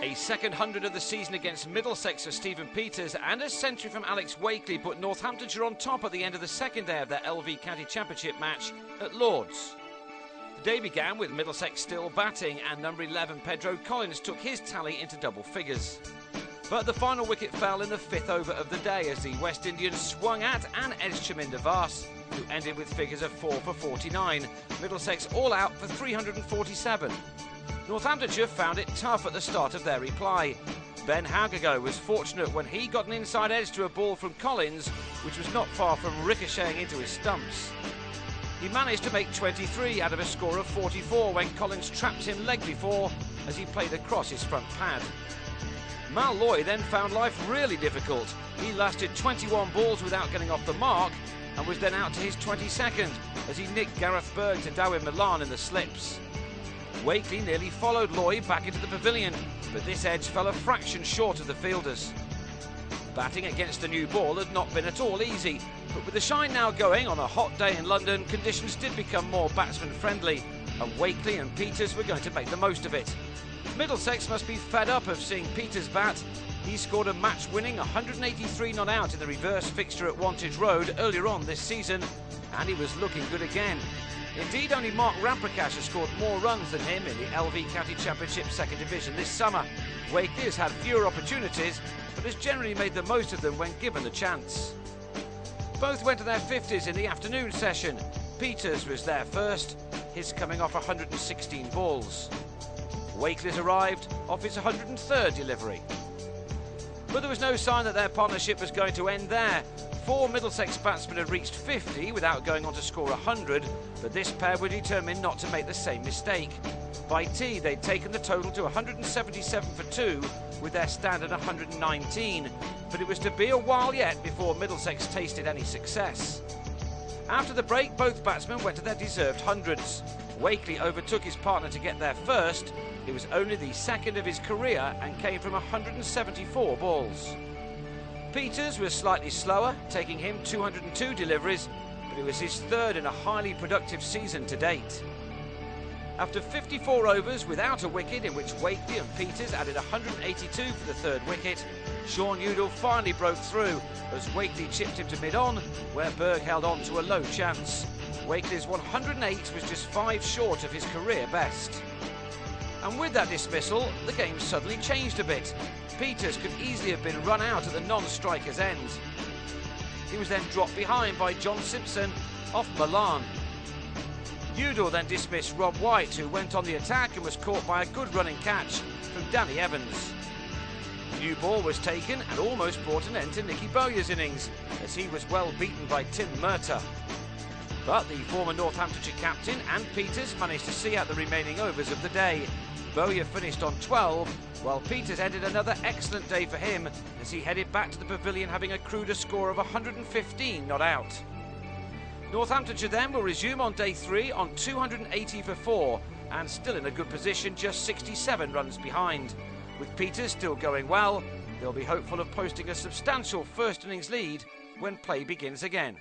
A second 100 of the season against Middlesex for Stephen Peters and a century from Alex Wakely put Northamptonshire on top at the end of the second day of their LV County Championship match at Lords. The day began with Middlesex still batting, and number 11 Pedro Collins took his tally into double figures. But the final wicket fell in the fifth over of the day as the West Indians swung at and edged Chaminda Vaas, who ended with figures of 4 for 49. Middlesex all out for 347. Northamptonshire found it tough at the start of their reply. Ben Haugago was fortunate when he got an inside edge to a ball from Collins, which was not far from ricocheting into his stumps. He managed to make 23 out of a score of 44 when Collins trapped him leg before as he played across his front pad. Mal Loy then found life really difficult. He lasted 21 balls without getting off the mark and was then out to his 22nd as he nicked Gareth Berg to Darwin Milan in the slips. Wakely nearly followed Loy back into the pavilion, but this edge fell a fraction short of the fielders. Batting against the new ball had not been at all easy, but with the shine now going on a hot day in London, conditions did become more batsman friendly, and Wakely and Peters were going to make the most of it. Middlesex must be fed up of seeing Peters bat. He scored a match-winning 183 not out in the reverse fixture at Wantage Road earlier on this season, and he was looking good again. Indeed, only Mark Ramprakash has scored more runs than him in the LV County Championship Second Division this summer. Wakely has had fewer opportunities, but has generally made the most of them when given the chance. Both went to their 50s in the afternoon session. Peters was there first, his coming off 116 balls. Wakely's arrived off his 103rd delivery. But there was no sign that their partnership was going to end there. 4 Middlesex batsmen had reached 50 without going on to score 100, but this pair were determined not to make the same mistake. By tea, they'd taken the total to 177 for 2, with their standard 119, but it was to be a while yet before Middlesex tasted any success. After the break, both batsmen went to their deserved hundreds. Wakely overtook his partner to get there first. It was only the second of his career and came from 174 balls. Peters was slightly slower, taking him 202 deliveries, but it was his third in a highly productive season to date. After 54 overs without a wicket, in which Wakely and Peters added 182 for the third wicket, Sean Udall finally broke through as Wakely chipped him to mid-on, where Berg held on to a low chance. Wakely's 108 was just 5 short of his career best. And with that dismissal, the game suddenly changed a bit. Peters could easily have been run out at the non-striker's end. He was then dropped behind by John Simpson off Milan. Udall then dismissed Rob White, who went on the attack and was caught by a good running catch from Danny Evans. New ball was taken and almost brought an end to Nicky Bowyer's innings, as he was well beaten by Tim Murtagh. But the former Northamptonshire captain and Peters managed to see out the remaining overs of the day. Bowyer finished on 12, while Peters ended another excellent day for him as he headed back to the pavilion having accrued a score of 115 not out. Northamptonshire then will resume on day 3 on 280 for 4 and still in a good position, just 67 runs behind. With Peters still going well, they'll be hopeful of posting a substantial first innings lead when play begins again.